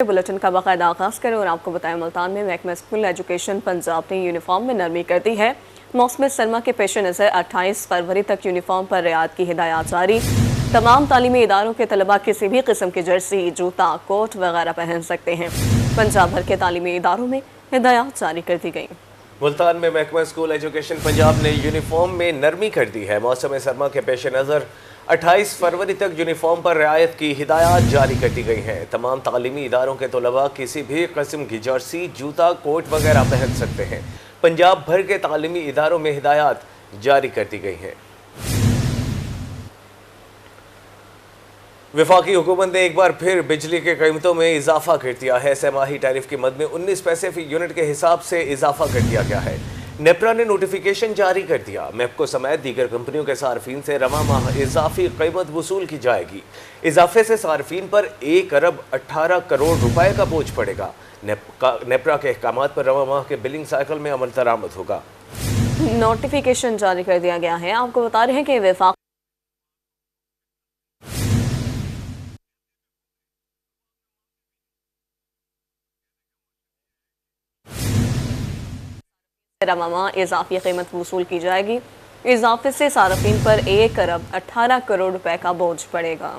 Bulletin का बाकायदा आगाज़ करें और आपको बताएं, मुल्तान में महकमा स्कूल एजुकेशन पंजाब ने यूनिफॉर्म में नरमी कर दी है। मौसम सरमा के पेश नज़र 28 फरवरी तक यूनिफॉर्म पर रियायत की हिदायत जारी। तमाम तालीमी इदारों के तलबा किसी भी किस्म की जर्सी, जूता, कोट वगैरह पहन सकते हैं। पंजाब भर के तालीमी इदारों में हिदायत जारी कर दी गई। मुल्तान में महकमा स्कूल एजुकेशन पंजाब ने यूनिफॉर्म में नरमी कर दी है। मौसम सरमा के पेश नज़र 28 फरवरी तक यूनिफॉर्म पर रियायत की हिदायत जारी कर दी गई हैं। तमाम तालीमी इदारों के तलबा किसी भी किस्म की जर्सी, जूता, कोट वगैरह पहन सकते हैं। पंजाब भर के तालीमी इदारों में हिदायत जारी कर दी गई हैं। वफाकी हुकूमत ने एक बार फिर बिजली के कीमतों में इजाफा कर दिया है। सहमाही टैरिफ की मद में 19 पैसे फी यूनिट के हिसाब से इजाफा कर दिया गया है। नेपरा ने नोटिफिकेशन जारी कर दिया। मैपको समेत दीगर कंपनियों के सार्फिन से रवा माह इजाफी कीमत वसूल की जाएगी। इजाफे से सार्फिन पर 1 अरब 18 करोड़ रुपए का बोझ पड़ेगा। नेपरा के अहकामात पर रवा माह के बिलिंग साइकिल में अमल दरामद होगा। नोटिफिकेशन जारी कर दिया गया है। आपको बता रहे हैं कि वफाक रवा इजाफी कीमत वसूल की जाएगी। इजाफे से सार्फिन पर 1 अरब 18 करोड़ रुपए का बोझ पड़ेगा।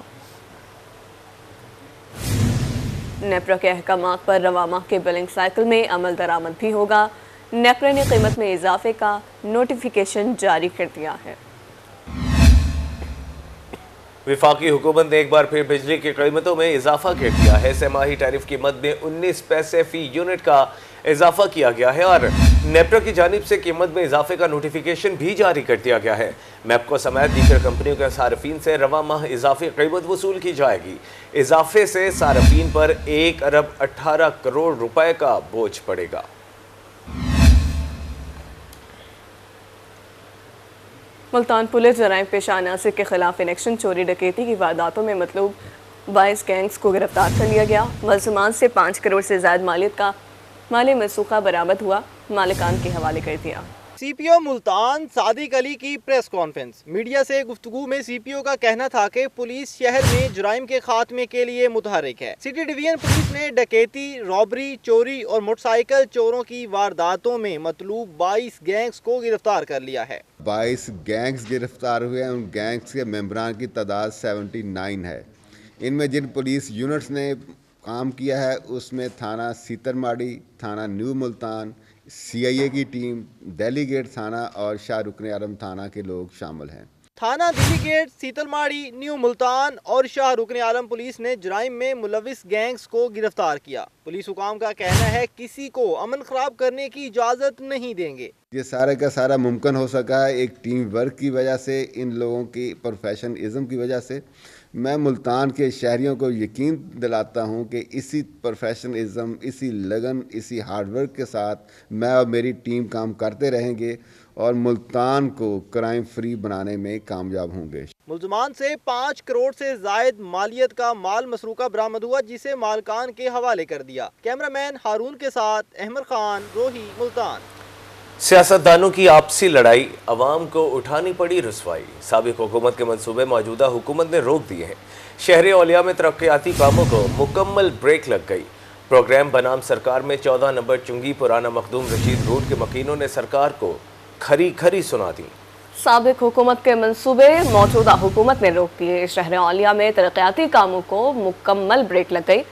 नेपरा के अहकामात पर रवा माह के बिलिंग साइकिल में अमल दरामद भी होगा। नेपरा ने कीमत में इजाफे का नोटिफिकेशन जारी कर दिया है। वफाकी हुकूमत ने एक बार फिर बिजली की कीमतों में इजाफा कर दिया है। सहमाही टैरिफ की मद में 19 पैसे फी यूनिट का इजाफा किया गया है और नेपरा की जानिब से कीमत में इजाफे का नोटिफिकेशन भी जारी कर दिया गया है। मैपको समेत दीगर कंपनियों के सार्फिन से रवा माह इजाफी कीमत वसूल की जाएगी। इजाफे से सार्फिन पर 1 अरब 18 करोड़ रुपए का बोझ पड़ेगा। मुल्तान पुलिस जराइम पेशा अनासिर के खिलाफ इलेक्शन चोरी डकैती की वारदातों में मतलूब 22 गैंग्स को गिरफ्तार कर लिया गया। मुलजमान से 5 करोड़ से ज्यादा मालियत का माली मसूखा बरामद हुआ। मालिकान के हवाले कर दिया। सीपीओ मुल्तान सादिक अली की प्रेस कॉन्फ्रेंस। मीडिया से गुफ्तगू में सीपीओ का कहना था कि पुलिस शहर में जुराइम के खात्मे के लिए मुतहरिक है। सिटी डिवीजन पुलिस ने डकैती, रॉबरी, चोरी और मोटरसाइकिल चोरों की वारदातों में मतलूब 22 गैंग्स को गिरफ्तार कर लिया है। 22 गैंग्स गिरफ्तार हुए हैं। उन गैंग्स के मेंबरान की तादाद 79 है। इनमें जिन पुलिस यूनिट्स ने काम किया है उसमें थाना सीतरमाड़ी, थाना न्यू मुल्तान, सीआईए की टीम, दिल्ली गेट थाना और शाह रुकन आलम थाना के लोग शामिल हैं। थाना दिल्ली गेट, सीतलमाड़ी, न्यू मुल्तान और शाह रुकन आलम पुलिस ने जुराइम में मुलविस गैंग्स को गिरफ्तार किया। पुलिस हुकाम का कहना है किसी को अमन खराब करने की इजाज़त नहीं देंगे। ये सारा का सारा मुमकिन हो सका है एक टीम वर्क की वजह से, इन लोगों की प्रोफेशनलिज्म की वजह से। मैं मुल्तान के शहरियों को यकीन दिलाता हूँ कि इसी प्रोफेशनलिज्म, इसी लगन, इसी हार्डवर्क के साथ मैं और मेरी टीम काम करते रहेंगे और मुल्तान को क्राइम फ्री बनाने में कामयाब होंगे। मुलजमान से 5 करोड़ से जायद मालियत का माल मसरूका बरामद हुआ, जिसे मालकान के हवाले कर दिया। कैमरामैन हारून के साथ अहमद खान, रोही, मुल्तान। सियासतदानों की आपसी लड़ाई, अवाम को उठानी पड़ी रुसवाई। साबिक हुकूमत के मंसूबे मौजूदा हुकूमत ने रोक दिए हैं। शहर औलिया में तरक्याती कामों को मुकम्मल ब्रेक लग गई। प्रोग्राम बनाम सरकार में 14 नंबर चुंगी पुराना मखदूम रशीद रोड के मकीनों ने सरकार को खरी खरी सुना दी। साबिक हुकूमत के मंसूबे मौजूदा हुकूमत ने रोक दिए। शहर औलिया में तरक्याती कामों को मुकम्मल ब्रेक लग गई।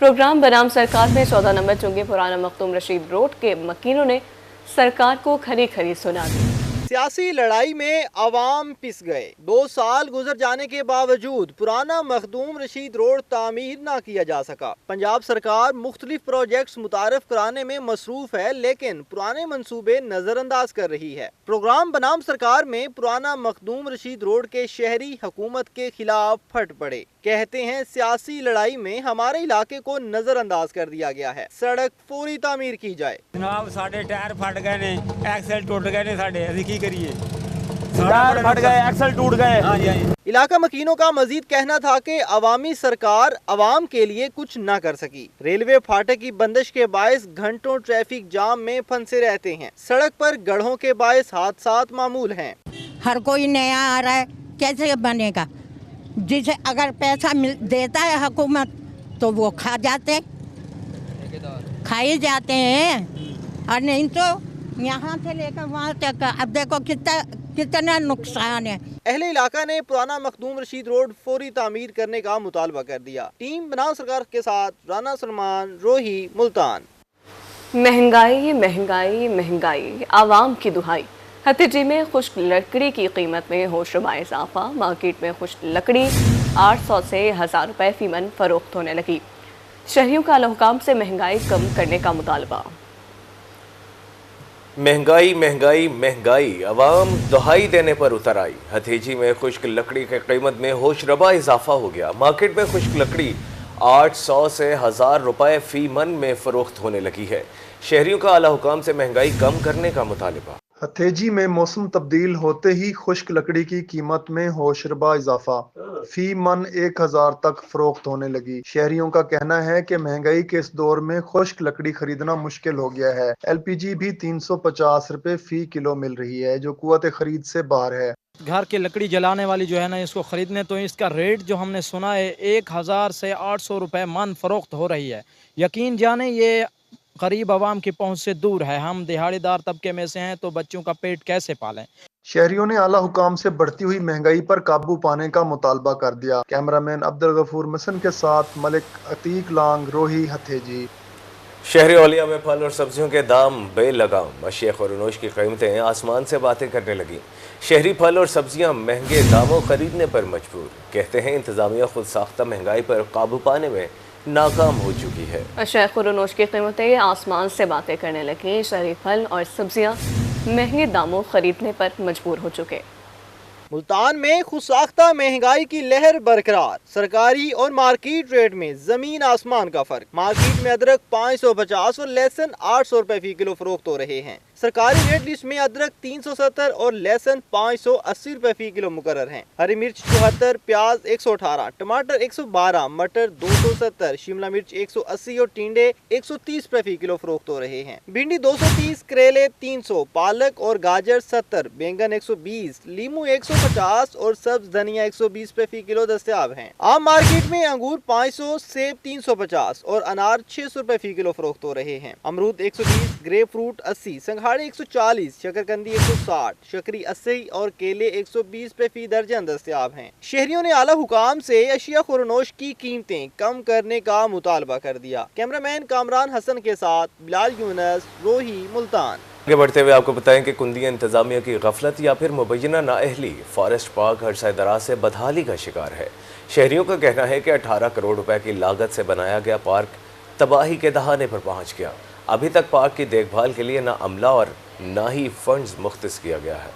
प्रोग्राम बनाम सरकार में 14 नंबर चुंगी पुराना मखदूम रशीद रोड के मकीनों ने सरकार को खरी खरी सुना दी। सियासी लड़ाई में अवाम पिस गए। 2 साल गुजर जाने के बावजूद पुराना मखदूम रशीद रोड तामीर ना किया जा सका। पंजाब सरकार मुख्तलिफ प्रोजेक्ट्स मुतारफ कराने में मसरूफ है, लेकिन पुराने मंसूबे नजरअंदाज कर रही है। प्रोग्राम बनाम सरकार में पुराना मखदूम रशीद रोड के शहरी हुकूमत के खिलाफ फट पड़े। कहते हैं सियासी लड़ाई में हमारे इलाके को नजरअंदाज कर दिया गया है। सड़क फौरी तामीर की जाए। जनाब साढ़े टायर फट गए ने, एक्सल टूट गए ने, साढ़े अभी की करिए, टायर फट गए, एक्सल टूट गए। हाँ जी, हाँ जी। इलाका मकीनों का मजीद कहना था कि अवामी सरकार अवाम के लिए कुछ न कर सकी। रेलवे फाटक की बंदिश के बायस घंटों ट्रैफिक जाम में फंसे रहते हैं। सड़क पर गड्ढों के बायस हादसात मामूल हैं। हर कोई नया आ रहा है, कैसे बनेगा? जिसे अगर पैसा देता है हुकूमत तो वो खा जाते, खाए जाते हैं और नहीं तो यहाँ से लेकर वहाँ तक अब देखो कितना नुकसान है। अहले इलाका ने पुराना मखदूम रशीद रोड फौरी तामीर करने का मुतालबा कर दिया। टीम बनाओ सरकार के साथ राना सलमान, रोही, मुल्तान। महंगाई महंगाई महंगाई आवाम की दुहाई। हथेली में खुश्क लकड़ी की कीमत में होशरुबा इजाफा। मार्केट में खुश्क लकड़ी 800 से 1000 रुपए फी मन फरोख्त होने लगी। शहरियों का अलहुकाम से महंगाई कम करने का मुतालबा। महंगाई महंगाई महंगाई अवाम दुहाई देने पर उतर आई। हथेली में खुश्क लकड़ी की कीमत में होशरुबा इजाफा हो गया। मार्केट में खुश्क लकड़ी 800 से 1000 रुपए फी मन में फरोख्त होने लगी है। शहरियों का आला हुकाम से महंगाई कम करने का मुतालिबा। हथेजी में मौसम तब्दील होते ही खुश्क लकड़ी की कीमत में होशरुबा इजाफा। फी मन 1000 तक फरोख्त होने लगी। शहरियों का कहना है कि महंगाई के इस दौर में खुश्क लकड़ी खरीदना मुश्किल हो गया है। LPG भी 350 रुपए फी किलो मिल रही है, जो कुव्वत खरीद से बाहर है। घर की लकड़ी जलाने वाली जो है ना, इसको ख़रीदने तो इसका रेट जो हमने सुना है 1000 से 800 रुपए मन फरोख्त हो रही है। यकीन जाने ये गरीब आवाम की पहुंच से दूर है। हम दिहाड़ीदार तबके में से हैं तो बच्चों का पेट कैसे पालें। शहरियों ने आला हुकाम से बढ़ती हुई महंगाई पर काबू पाने का मुतालबा कर दिया। कैमरामैन अब्दुल गफूर मसन के साथ मलिक अतीक लांग, रोही, हथेजी। शहरी औलिया में फल और सब्जियों के दाम बेलगाम। अशिया खुरनोश की कीमतें आसमान से बातें करने लगी। शहरी फल और सब्जियां महंगे दामों खरीदने पर मजबूर। कहते हैं इंतजामिया खुद साख्ता महंगाई पर काबू पाने में नाकाम हो चुकी है। अशिया खुरनोश की कीमतें आसमान से बातें करने लगी। शहरी फल और सब्जियां महंगे दामों खरीदने पर मजबूर हो चुके। मुल्तान में खुदसाख्ता महंगाई की लहर बरकरार। सरकारी और मार्केट रेट में जमीन आसमान का फर्क। मार्केट में अदरक 550 और लहसुन 800 रुपए फी किलो फरोख्त हो रहे हैं। सरकारी रेट लिस्ट में अदरक 370 और लहसुन 580 रुपए फी किलो मुकर्रर हैं। हरी मिर्च 74, प्याज 118, टमाटर 112, मटर 270, शिमला मिर्च 180 और टिंडे 130 रुपए फी किलो फरोख्त हो रहे हैं। भिंडी 230, करेले 300, पालक और गाजर 70, बैंगन 120, लीमू 150 और सब्ज धनिया 120 रुपए फी किलो दस्तयाब हैं। आम मार्केट में अंगूर 500, सेब 350 और अनार 600 रुपए फी किलो फरोख्त हो रहे हैं। अमरूद 120, ग्रेप फ्रूट 80, संघाड़े 140, शकरकंदी 160, शकरी 80 और केले 120 रुपए फी दर्जन दस्तयाब हैं। शहरियों ने आला हुकाम से अशिया खुरनोश की कीमतें कम करने का मुतालबा कर दिया। कैमरामैन कामरान हसन के साथ बिलाल यूनस, रोही, मुल्तान। आगे बढ़ते हुए आपको बताएं कि कुंदिया इंतजामिया की गफलत या फिर मुबैना नाअहली फॉरेस्ट पार्क अरसा दराज से बदहाली का शिकार है। शहरियों का कहना है कि 18 करोड़ रुपए की लागत से बनाया गया पार्क तबाही के दहाने पर पहुंच गया। अभी तक पार्क की देखभाल के लिए न अमला और न ही फंड्स मुख्तस किया गया है।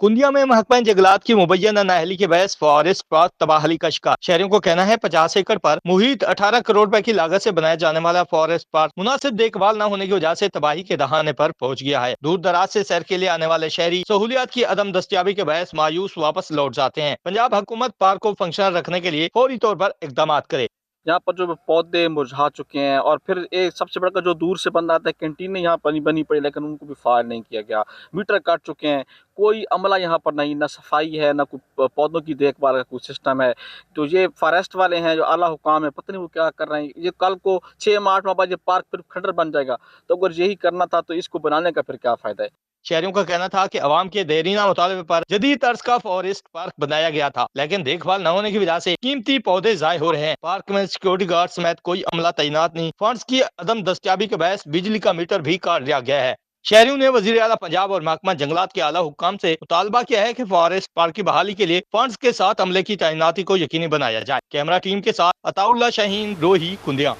कुंदिया में महकमा जंगलात की मुबैना नाअहली के बहस फॉरेस्ट पार्क तबाही का शिकार। शहरियों को कहना है 50 एकड़ पर मुहित 18 करोड़ रुपए की लागत से बनाया जाने वाला फॉरेस्ट पार्क मुनासिब देखभाल न होने की वजह से तबाही के दहाने पर पहुंच गया है। दूर दराज से सैर के लिए आने वाले शहरी सहूलियात की अदम दस्तियाबी के बहस मायूस वापस लौट जाते हैं। पंजाब हुकूमत पार्क को फंक्शनल रखने के लिए फौरी तौर पर इकदाम करे। यहाँ पर जो पौधे मुरझा चुके हैं और फिर एक सबसे बड़ा जो दूर से बंदा आता है, कैंटीन यहाँ बनी पड़ी लेकिन उनको भी फायर नहीं किया गया। मीटर काट चुके हैं, कोई अमला यहाँ पर नहीं, ना सफाई है ना कोई पौधों की देखभाल का कोई सिस्टम है। तो ये फॉरेस्ट वाले हैं जो आला हुकाम है, पता नहीं वो क्या कर रहे हैं। ये कल को 6-8 बजे पार्क फिर खंडर बन जाएगा, तो अगर यही करना था तो इसको बनाने का फिर क्या फ़ायदा है। शहरियों का कहना था कि अवाम के देरीना मुतालबे पर जदीद तर्ज का फॉरेस्ट पार्क बनाया गया था, लेकिन देखभाल न होने की वजह से कीमती पौधे ज़ाय हो रहे हैं। पार्क में सिक्योरिटी गार्ड समेत कोई अमला तैनात नहीं। फंड्स की अदम दस्तियाबी के बहस बिजली का मीटर भी काट दिया गया है। शहरियों ने वज़ीर आला पंजाब और महकमा जंगलात के आला हुक्काम से मुतालबा किया है कि फॉरेस्ट पार्क की बहाली के लिए फंड्स के साथ अमले की तैनाती को यकीनी बनाया जाए। कैमरा टीम के साथ अताउल्लाह शाहीन, रोही, कुंदिया।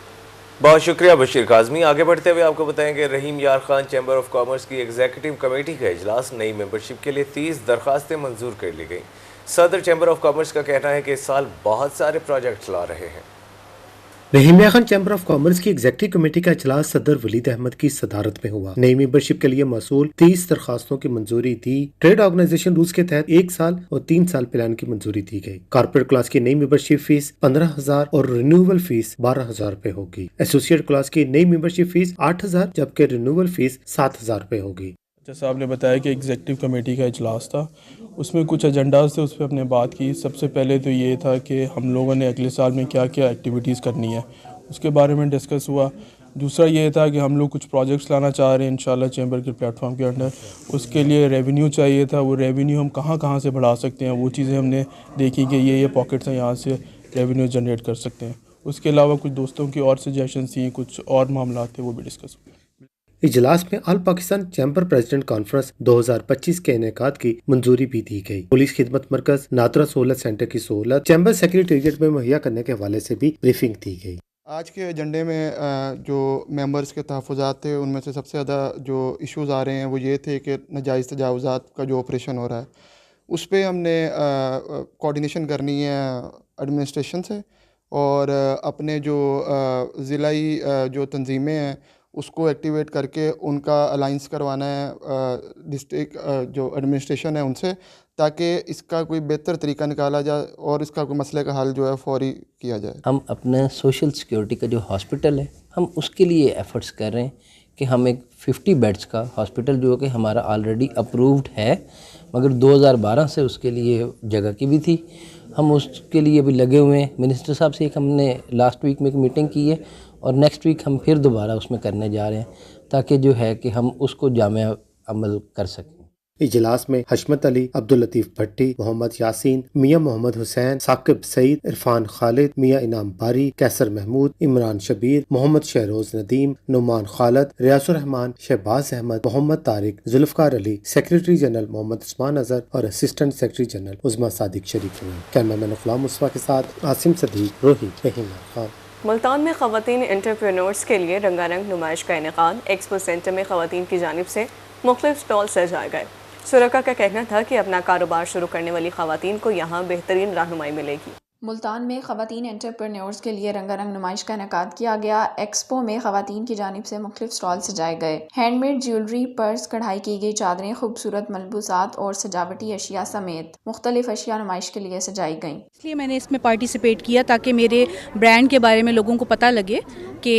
बहुत शुक्रिया बशीर काज़मी। आगे बढ़ते हुए आपको बताएंगे रहीम यार खान चैम्बर ऑफ कॉमर्स की एग्जीक्यूटिव कमेटी का इजलास। नई मेंबरशिप के लिए 30 दरखास्तें मंजूर कर ली गई। सदर चैम्बर ऑफ कॉमर्स का कहना है कि इस साल बहुत सारे प्रोजेक्ट्स ला रहे हैं। रहीम यार खान चैम्बर ऑफ कॉमर्स की एग्जीक्यूटिव कमेटी का इजलास सदर वलीद अहमद की सदारत में हुआ। नई मेंबरशिप के लिए मौसूल 30 दरखास्तों की मंजूरी दी। ट्रेड ऑर्गेनाइजेशन रूल्स के तहत 1 साल और 3 साल प्लान की मंजूरी दी गई। कॉर्पोरेट क्लास की नई मेंबरशिप फीस 15,000 और रिन्यूअल फीस 12,000 रुपए होगी। एसोसिएट क्लास की नई मेंबरशिप फीस 8,000 जबकि रिन्यूअल फीस 7,000 रुपए होगी। जैसा आपने बताया कि एग्जीक्यूटिव कमेटी का इजलास था, उसमें कुछ एजेंडाज थे, उस पर हमने बात की। सबसे पहले तो ये था कि हम लोगों ने अगले साल में क्या क्या एक्टिविटीज़ करनी है, उसके बारे में डिस्कस हुआ। दूसरा ये था कि हम लोग कुछ प्रोजेक्ट्स लाना चाह रहे हैं इंशाल्लाह चैम्बर के प्लेटफॉर्म के अंडर। उसके लिए रेवेन्यू चाहिए था, वो रेवेन्यू हम कहाँ से बढ़ा सकते हैं, वो चीज़ें हमने देखी कि ये पॉकेट्स हैं, यहाँ से रेवेन्यू जनरेट कर सकते हैं। उसके अलावा कुछ दोस्तों की और सजेशन थी, कुछ और मामला थे, वो भी डिस्कस हुए। इजलास में all Pakistan chamber president conference 2025 के इनेकाद की मंजूरी भी दी गई। पुलिस खिदमत मरकज नादरा सहूलत सेंटर की सहूलत चैम्बर सेक्रेटेरिएट में मुहैया करने के हवाले से भी ब्रीफिंग दी गई। आज के एजेंडे में जो मेंबर्स के तहफ़्फ़ुज़ात थे, उनमें से सबसे ज़्यादा जो इश्यूज़ आ रहे हैं वो ये थे कि नाजायज़ तजावुज़ात का जो ऑपरेशन हो रहा है, उस पर हमने कोऑर्डिनेशन करनी है एडमिनिस्ट्रेशन से, और अपने जो ज़िलाई जो तंजीमें हैं उसको एक्टिवेट करके उनका अलाइंस करवाना है डिस्ट्रिक्ट जो एडमिनिस्ट्रेशन है उनसे, ताकि इसका कोई बेहतर तरीका निकाला जाए और इसका कोई मसले का हल जो है फौरी किया जाए। हम अपने सोशल सिक्योरिटी का जो हॉस्पिटल है, हम उसके लिए एफ़र्ट्स कर रहे हैं कि हम एक 50 बेड्स का हॉस्पिटल जो कि हमारा ऑलरेडी अप्रूव्ड है, मगर 2012 से उसके लिए जगह की भी थी, हम उसके लिए अभी लगे हुए हैं। मिनिस्टर साहब से एक हमने लास्ट वीक में एक मीटिंग की है और नेक्स्ट वीक हम फिर दोबारा उसमें करने जा रहे हैं, ताकि जो है कि हम उसको जामे अमल कर सकें। इजलास में हशमत अली, अब्दुल लतीफ़ भट्टी, मोहम्मद यासीन, मियां मोहम्मद हुसैन, साकिब सईद, इरफान खालिद, मियां इनाम बारी, कैसर महमूद, इमरान शबीर, मोहम्मद शहरोज नदीम, नुमान खालिद, रियासुर रहमान, शहबाज अहमद, मोहम्मद तारिक, जुल्फ़कार अली, सेक्रेटरी जनरल मोहम्मद उस्मान अजहर और असिस्टेंट सेक्रेटरी जनरल उज़मा सादिक शरीक हुए। कैमरामैन गुलाम मुस्तफ़ा के साथ आसिम सदीक, रोही, रहीमा खान। मुल्तान में ख़वातीन एंटरप्रेन्योर्स के लिए रंगारंग नुमाइश का इनेकाद। एक्सपो सेंटर में ख़वातीन की जानिब से मुख्तलिफ स्टॉल सजाए गए। शुरका का कहना था कि अपना कारोबार शुरू करने वाली ख़वातीन को यहाँ बेहतरीन रहनुमाई मिलेगी। मुल्तान में ख़वातीन एंटरप्रेन्योर्स के लिए रंगारंग नुमाइश का इनेकाद किया गया। एक्सपो में ख़वातीन की जानिब से मुख्तलिफ स्टॉल सजाए गए। हैंडमेड ज्वेलरी, पर्स, कढ़ाई की गई चादरें, खूबसूरत मलबूसात और सजावटी अशिया समेत मुख्तलिफ अशिया नुमाइश के लिए सजाई गईं। इसलिए मैंने इसमें पार्टिसिपेट किया ताकि मेरे ब्रांड के बारे में लोगों को पता लगे कि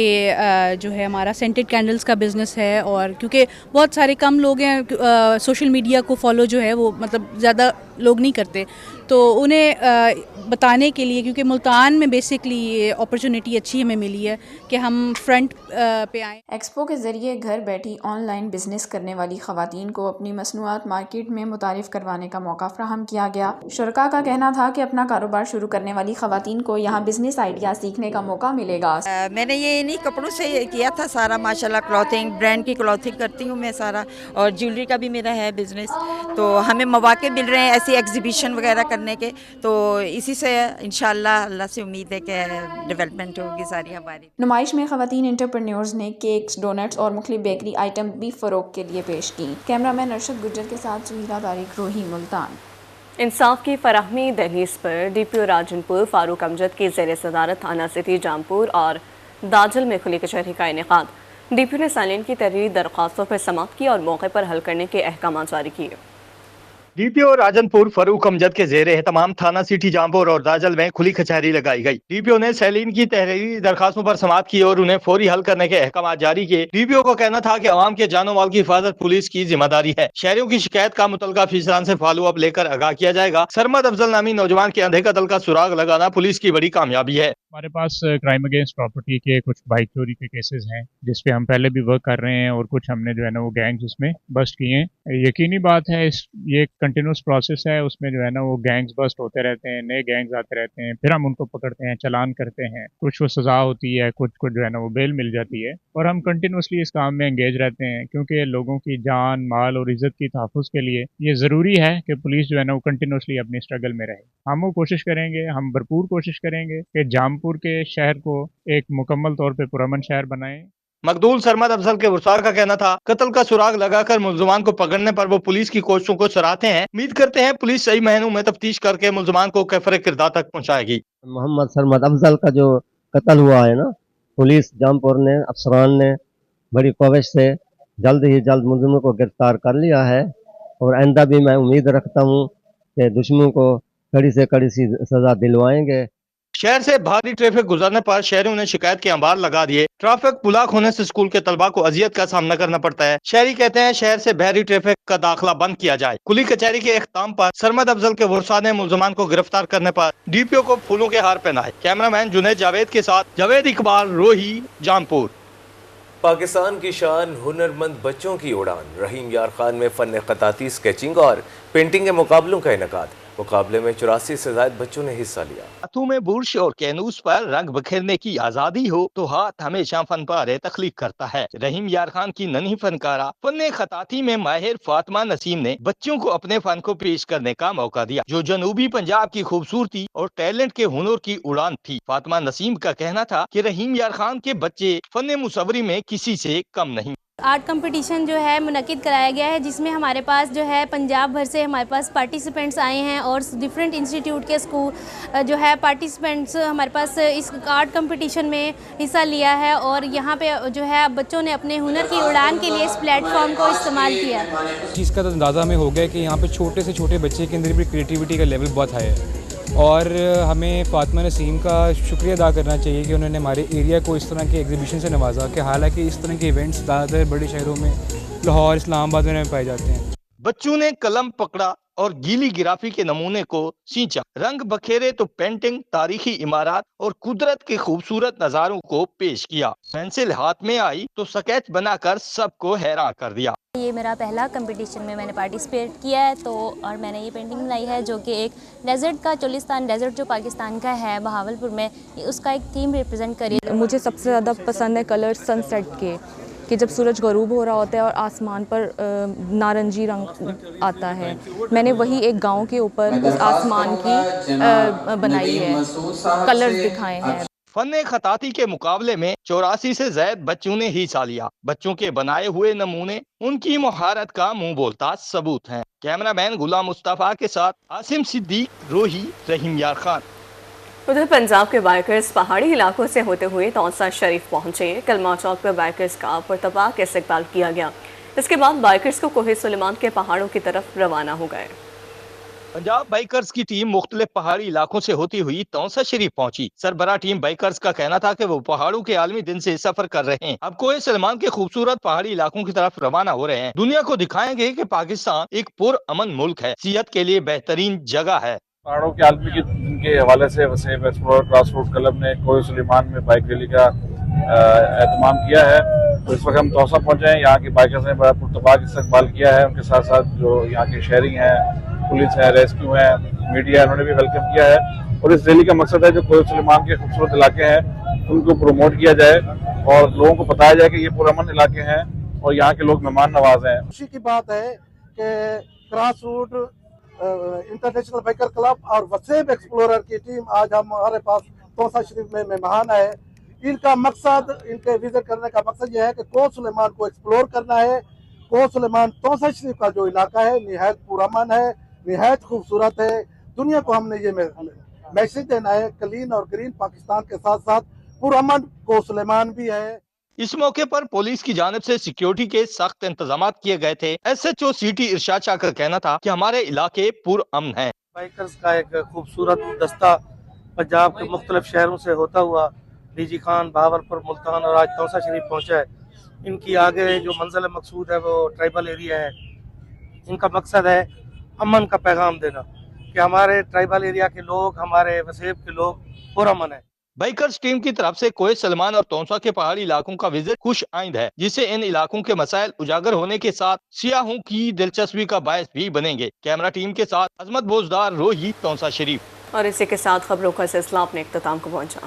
जो है हमारा सेंटेड कैंडल्स का बिज़नेस है। और क्योंकि बहुत सारे कम लोग हैं सोशल मीडिया को फॉलो जो है वो मतलब ज़्यादा लोग नहीं करते, तो उन्हें बताने के लिए, क्योंकि मुल्तान में बेसिकली ये अपॉर्चुनिटी अच्छी हमें मिली है कि हम फ्रंट पे आएँ। एक्सपो के ज़रिए घर बैठी ऑनलाइन बिजनेस करने वाली ख़वातीन को अपनी मसनूआत मार्केट में मुतारिफ करवाने का मौका फ्राहम किया गया। शुरका का कहना था कि अपना कारोबार शुरू करने वाली ख़वातीन को यहाँ बिजनेस आइडिया सीखने का मौका मिलेगा। मैंने ये इन्हीं कपड़ों से किया था सारा, माशाल्लाह क्लॉथिंग, ब्रांड की क्लॉथिंग करती हूँ मैं सारा, और ज्वेलरी का भी मेरा है बिजनेस। तो हमें मौके मिल रहे हैं ऐसी एग्जीबिशन वगैरह करने के, तो इसी से इंशाल्लाह अल्लाह से उम्मीद है कि डेवलपमेंट होगी सारी हमारी। नुमाइश में ख़वातीन एंटरप्रेन्योर्स ने केक्स, डोनट्स और मुख्तलिफ बेकरी आइटम भी फ़रोग के लिए पेश की। कैमरामैन अरशद गुज्जर के साथ सुहीरा तारिक, रोही, मुल्तान। इंसाफ की फराहमी दहलीज पर DPO राजनपुर फारूक अमजद की ज़ेर सदारत थाना सिटी जामपुर और दाजल में खुली कचहरी का इनेकाद। DPO ने साइलेंट की तहरीरी दरख्वास्तों पर समाप्त की और मौके पर हल करने के अहकाम जारी किए। DPO राजनपुर फरूक अमजद के जेर एहतमाम थाना सिटी जामपुर और दाजल में खुली कचहरी लगाई गई। DPO ने सैलीन की तहरीरी दरखास्तों पर समाप्त की और उन्हें फौरी हल करने के अहकाम जारी किए। DPO को कहना था कि अवाम के जानो माल की हिफाजत पुलिस की जिम्मेदारी है। शहरियों की शिकायत का मुतलका अफसरान से फॉलो अप लेकर आगाह किया जाएगा। सरमद अफजल नामी नौजवान के अंधे कत्ल का सुराग लगाना पुलिस की बड़ी कामयाबी है। हमारे पास क्राइम अगेंस्ट प्रॉपर्टी के कुछ बाइक चोरी के केसेस हैं, जिसपे हम पहले भी वर्क कर रहे हैं और कुछ हमने जो है ना वो गैंग्स उसमें बस्ट किए हैं। यकीनी बात है ये कंटिन्यूस प्रोसेस है, उसमें जो है ना वो गैंग्स बस्ट होते रहते हैं, नए गैंग्स आते रहते हैं, फिर हम उनको पकड़ते हैं, चालान करते हैं, कुछ वो सजा होती है, कुछ को जो है ना वो बेल मिल जाती है, और हम कंटिन्यूसली इस काम में एंगेज रहते हैं, क्योंकि लोगों की जान, माल और इज्जत की तहफ़्फ़ुज़ के लिए ये ज़रूरी है कि पुलिस जो है ना वो कंटिन्यूसली अपनी स्ट्रगल में रहे। हम वो कोशिश करेंगे, हम भरपूर कोशिश करेंगे कि जामपुर के शहर को एक मुकम्मल तौर पे पुरअमन शहर बनाएं। मकदूल सरमद अफजल के वसार का कहना था कत्ल का सुराग लगाकर मुलजमान को पकड़ने पर वो पुलिस की कोशिशों को सराहते हैं। उम्मीद करते हैं पुलिस सही मायनों में तफ्तीश करके मुलजमान को कैफरे किरदार तक पहुँचाएगी। मोहम्मद सरमद अफजल का जो कत्ल हुआ है ना, पुलिस जामपुर ने, अफसरान ने बड़ी कोशिश से जल्द ही जल्द मुलजमों को गिरफ्तार कर लिया है, और आइंदा भी मैं उम्मीद रखता हूँ कि दुश्मनों को कड़ी से कड़ी सी सज़ा दिलवाएंगे। शहर से भारी ट्रैफिक गुजरने पर शहरियों ने शिकायत के अंबार लगा दिए। ट्रैफिक ब्लॉक होने से स्कूल के तलबा को अजियत का सामना करना पड़ता है। शहरी कहते हैं शहर से भारी ट्रैफिक का दाखिला बंद किया जाए। कुली कचहरी के इख्तिताम पर सरमद अफजल के वर्षा ने मुलजमान को गिरफ्तार करने पर डीपीओ को फूलों के हार पहनाए। कैमरामैन जुनैद जावेद के साथ जावेद इकबाल, रोही, जामपुर। पाकिस्तान की शान, हुनरमंद बच्चों की उड़ान। रहीम यार खान में फन खताती, स्केचिंग और पेंटिंग के मुकाबलों का इनेकाद। मुकाबले में 84 से ज्यादा बच्चों ने हिस्सा लिया। हाथों में बुर्श और कैनूस पर रंग बिखेरने की आजादी हो तो हाथ हमेशा फन पारे तख्लीक करता है। रहीम यार खान की नन्ही फनकारा फन खताती में माहिर फातिमा नसीम ने बच्चों को अपने फन को पेश करने का मौका दिया, जो जनूबी पंजाब की खूबसूरती और टैलेंट के हुनर की उड़ान थी। फातिमा नसीम का कहना था कि रहीम यार खान के बच्चे फन मुसव्वरी में किसी से कम नहीं। आर्ट कंपटीशन जो है मुनक्किद कराया गया है, जिसमें हमारे पास जो है पंजाब भर से हमारे पास पार्टिसिपेंट्स आए हैं और डिफरेंट इंस्टीट्यूट के स्कूल जो है पार्टिसिपेंट्स हमारे पास इस आर्ट कंपटीशन में हिस्सा लिया है। और यहाँ पे जो है बच्चों ने अपने हुनर की उड़ान के लिए इस प्लेटफॉर्म को इस्तेमाल किया। चीज़ का तो अंदाज़ा हमें हो गया कि यहाँ पे छोटे से छोटे बच्चे के अंदर भी क्रिएटिविटी का लेवल बहुत हाई है और हमें फातिमा नसीम का शुक्रिया अदा करना चाहिए कि उन्होंने हमारे एरिया को इस तरह के एग्जीबिशन से नवाजा कि हालांकि इस तरह के इवेंट्स ज़्यादातर बड़े शहरों में लाहौर, इस्लामाबाद में पाए जाते हैं। बच्चों ने कलम पकड़ा और गीली गिराफी के नमूने को सींचा। रंग बखेरे तो पेंटिंग, तारीखी इमारत और कुदरत के खूबसूरत नज़ारों को पेश किया। पेंसिल हाथ में आई तो स्केच बनाकर सबको हैरान कर दिया। ये मेरा पहला कंपटीशन में मैंने पार्टिसिपेट किया है और मैंने ये पेंटिंग बनाई है जो कि एक डेजर्ट का, चोलिस्तान डेजर्ट जो पाकिस्तान का है बहावलपुर में, उसका एक थीम रिप्रेजेंट करी। मुझे सबसे ज़्यादा पसंद है कलर सनसेट के, कि जब सूरज गरूब हो रहा होता है और आसमान पर नारंगी रंग आता है। मैंने वही एक गांव के ऊपर उस आसमान की बनाई है, कलर्स दिखाए हैं। फन खताती के मुकाबले में 84 से ज्यादा बच्चों ने हिस्सा लिया। बच्चों के बनाए हुए नमूने उनकी महारत का मुंह बोलता सबूत हैं। कैमरामैन गुलाम मुस्तफा के साथ आसिम सिद्दीक, रोही, रहीम यार खान। उधर पंजाब के बाइकर्स पहाड़ी इलाकों से होते हुए तौसा शरीफ पहुंचे। कलमा चौक पर बाइकर्स का पुरतबाक इस्तकबाल किया गया। इसके बाद बाइकर्स को कोहे सुलेमान के पहाड़ों की तरफ रवाना हो गए। पंजाब बाइकर्स की टीम मुख्तलिफ पहाड़ी इलाकों से होती हुई तौसा शरीफ पहुंची। सरबरा टीम बाइकर्स का कहना था कि वो पहाड़ों के आलमी दिन से सफर कर रहे हैं, अब कोहे सलमान के खूबसूरत पहाड़ी इलाकों की तरफ रवाना हो रहे हैं। दुनिया को दिखाएंगे कि पाकिस्तान एक पुरअमन मुल्क है, सेहत के लिए बेहतरीन जगह है। पहाड़ों के आलमी दिन के हवाले से वसीम एक्सप्लोरर ग्रासरूट क्लब ने कोहे सुलेमान में बाइक रैली का एहतमाम किया है। तो इस वक्त हम तौसा पहुंचे हैं। यहाँ के बाइकर्स ने बड़ा पुरतबाक इस्तकबाल किया है। उनके साथ साथ जो यहाँ के शहरी हैं, पुलिस है, रेस्क्यू है, मीडिया, उन्होंने भी वेलकम किया है। और इस रैली का मकसद है जो कोहे सुलेमान के खूबसूरत इलाके हैं उनको प्रोमोट किया जाए और लोगों को बताया जाए कि ये पुरअमन इलाके हैं और यहाँ के लोग मेहमान नवाज हैं। खुशी की बात है कि ग्रासरूट इंटरनेशनल बाइकर क्लब और वसीम एक्सप्लोरर की टीम आज हमारे पास तौसा शरीफ में मेहमान है। इनका मकसद, इनके विजिट करने का मकसद यह है कि कोहे सुलेमान को एक्सप्लोर करना है। कोहे सुलेमान तौसा शरीफ का जो इलाका है निहायत पुरअमन है, निहायत खूबसूरत है। दुनिया को हमने ये मैसेज देना है, क्लीन और ग्रीन पाकिस्तान के साथ साथ पुरअमन कोहे सुलेमान भी है। इस मौके पर पुलिस की जानिब से सिक्योरिटी के सख्त इंतजाम किए गए थे। SHO सिटी इरशाद शाह का कहना था कि हमारे इलाके पुरअमन है। बाइकर्स का एक खूबसूरत दस्ता पंजाब के मुख्तलिफ शहरों से होता हुआ डीजी खान, बहावलपुर, मुल्तान और आज तौसा शरीफ पहुंचा है। इनकी आगे जो मंजिल मकसूद है वो ट्राइबल एरिया है। इनका मकसद है अमन का पैगाम देना कि हमारे ट्राइबल एरिया के लोग, हमारे वसीब के लोग पुरअमन है। बाइकर्स टीम की तरफ से कोहे सलमान और तौसा के पहाड़ी इलाकों का विजिट खुश आइंद है, जिससे इन इलाकों के मसाइल उजागर होने के साथ सियाहों की दिलचस्पी का बायस भी बनेंगे। कैमरा टीम के साथ अजमत बोजदार, रोही, तौसा शरीफ। और इसी के साथ खबरों का सिलसिला अपने इख्तिताम को पहुंचा।